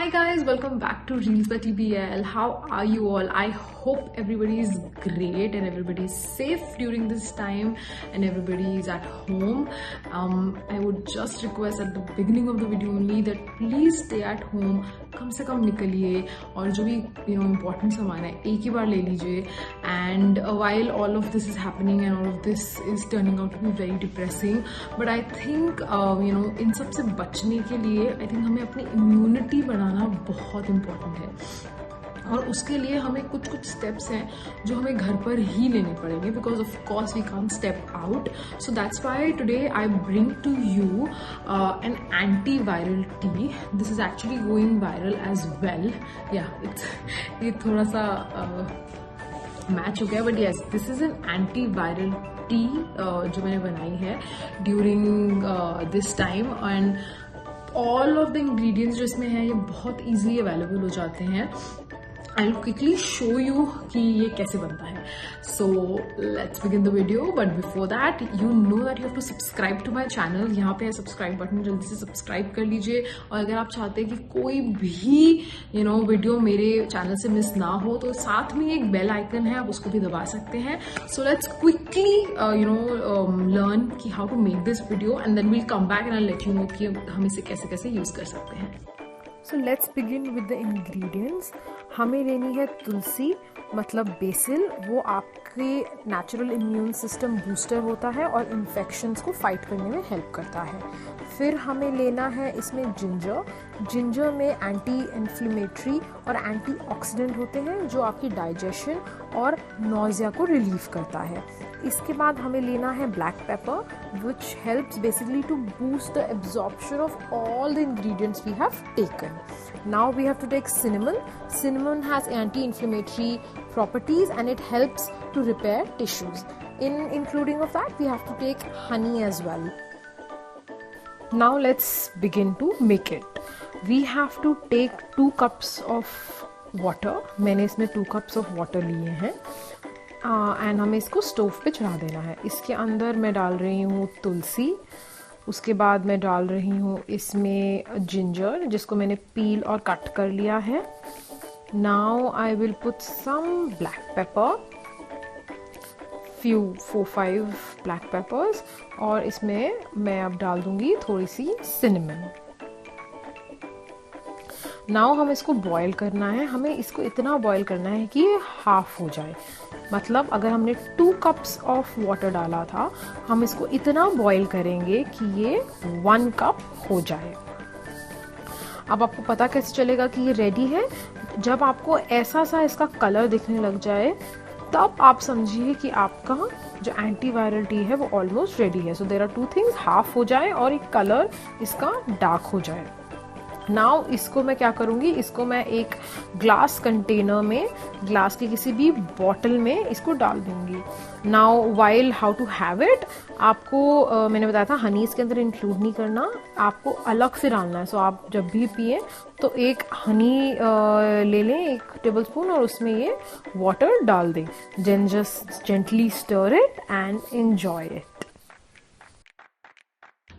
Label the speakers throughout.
Speaker 1: Hi guys, welcome back to Reels by TBL. How are you all? I hope everybody is great and everybody is safe during this time and everybody is at home. I would just request at the beginning of the video only that please stay at home. कम से कम निकलिए और जो भी important सामान है एक ही बार ले लीजिए. And while all of this is happening and all of this is turning out to be very depressing, but I think इन सब से बचने के लिए I think हमें अपनी immunity बढ़ाना बहुत important है और उसके लिए हमें कुछ स्टेप्स हैं जो हमें घर पर ही लेने पड़ेंगे because of course we can't step out. So that's why today I bring to you an anti viral tea. This is actually going viral as well. या ये थोड़ा सा मैच हो गया but yes this is an anti viral tea जो मैंने बनाई है during this time. And all of the ingredients जो इसमें हैं ये बहुत ईजिली अवेलेबल हो जाते हैं. I'll quickly show you कि ये कैसे बनता है. So let's begin the video. But before that, you know that you have to subscribe to my channel. यहाँ पे है सब्सक्राइब बटन, जल्दी से सब्सक्राइब कर लीजिए. और अगर आप चाहते हैं कि कोई भी वीडियो मेरे चैनल से मिस ना हो तो साथ में एक बेल आइकन है, आप उसको भी दबा सकते हैं. So let's quickly learn कि how to make this video and then we'll come back and I'll let you know कि हम इसे कैसे कैसे यूज कर सकते हैं.
Speaker 2: So let's begin with the ingredients. हमें लेनी है तुलसी मतलब बेसिल. वो आपके नेचुरल इम्यून सिस्टम बूस्टर होता है और इन्फेक्शंस को फाइट करने में हेल्प करता है. फिर हमें लेना है इसमें जिंजर. जिंजर में एंटी इन्फ्लेमेटरी और एंटीऑक्सीडेंट होते हैं जो आपकी डाइजेशन और नोज़िया को रिलीव करता है. इसके बाद हमें लेना है black pepper which helps basically to boost the absorption of all the ingredients we have taken. Now we have to take cinnamon. Cinnamon has anti-inflammatory properties and it helps to repair tissues. Including of that, we have to take honey as well. Now let's begin to make it. We have to take 2 cups of water. मैंने इसमें 2 cups of water लिए हैं. And हमें इसको stove पे चढ़ा देना है. इसके अंदर मैं डाल रही हूँ तुलसी. उसके बाद मैं डाल रही हूँ इसमें जिंजर जिसको मैंने पील और कट कर लिया है. Now I will put some black pepper, 4-5 black peppers. और इसमें मैं अब डाल दूंगी थोड़ी सी सिनेमन. नाउ हमें इसको बॉईल करना है. हमें इसको इतना बॉईल करना है कि ये हाफ हो जाए. मतलब अगर हमने 2 कप्स ऑफ वाटर डाला था हम इसको इतना बॉईल करेंगे कि ये 1 कप हो जाए. अब आपको पता कैसे चलेगा कि ये रेडी है? जब आपको ऐसा सा इसका कलर दिखने लग जाए तब आप समझिए कि आपका जो एंटीवायरल टी है वो ऑलमोस्ट रेडी है. So there are 2 things, half हो जाए और एक कलर इसका डार्क हो जाए. नाउ इसको मैं क्या करूँगी, इसको मैं एक ग्लास कंटेनर में, ग्लास की किसी भी बॉटल में इसको डाल दूँगी. Now while how to have it, आपको मैंने बताया था हनी इसके अंदर इंक्लूड नहीं करना, आपको अलग से डालना है. सो आप जब भी पिए तो एक हनी ले लें 1 टेबलस्पून और उसमें ये वाटर डाल दें. Then just gently stir it and enjoy it.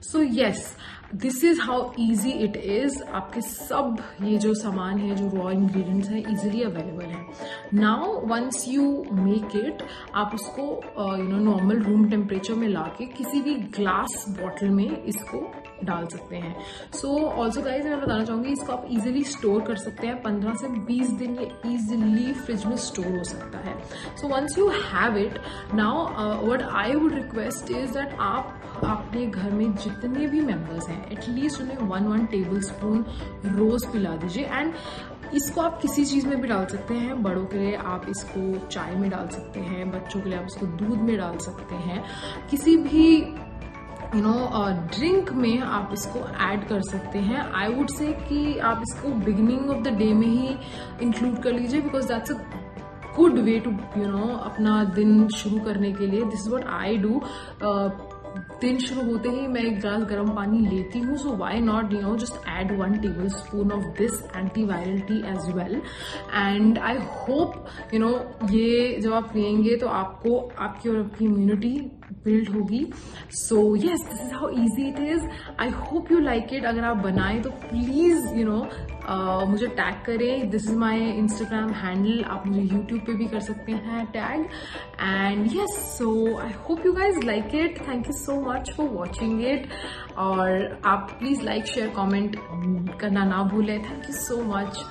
Speaker 1: So yes, this is how easy it is. आपके सब ये जो सामान है, जो रॉ इंग्रेडिएंट्स हैं, इजीली अवेलेबल है. Now once you make it, आप उसको नॉर्मल रूम टेम्परेचर में लाके किसी भी ग्लास बॉटल में इसको डाल सकते हैं. सो ऑल्सो गाइज मैं बताना चाहूंगी इसको आप इजीली स्टोर कर सकते हैं. 15 से 20 दिन ये इजीली फ्रिज में स्टोर हो सकता है. So once you have it, now what I would request is that आप अपने घर में जितने भी मेंबर्स हैं एटलीस्ट उन्हें 1 टेबल स्पून रोज पिला दीजिए. एंड इसको आप किसी चीज में भी डाल सकते हैं. बड़ों के लिए आप इसको चाय में डाल सकते हैं, बच्चों के लिए आप इसको दूध में डाल सकते हैं, किसी भी ड्रिंक में आप इसको ऐड कर सकते हैं. आई वुड से कि आप इसको बिगिनिंग ऑफ द डे में ही इंक्लूड कर लीजिए because that's a good way to अपना दिन शुरू करने के लिए. This is what I do. दिन शुरू होते ही मैं एक गिलास गर्म पानी लेती हूँ. So why not just add 1 tablespoon of this antiviral tea as well. And I hope ये जब आप पियेंगे तो आपको आपकी और आपकी इम्यूनिटी बिल्ड होगी. So yes, this is how easy it is. I hope you like it. अगर आप बनाएं तो प्लीज मुझे टैग करें. This is my Instagram handle. आप मुझे यूट्यूब पे भी कर सकते हैं tag. And yes, so I hope you guys like it. Thank you so much for watching it. और आप प्लीज लाइक शेयर कमेंट करना ना भूलें. Thank you so much.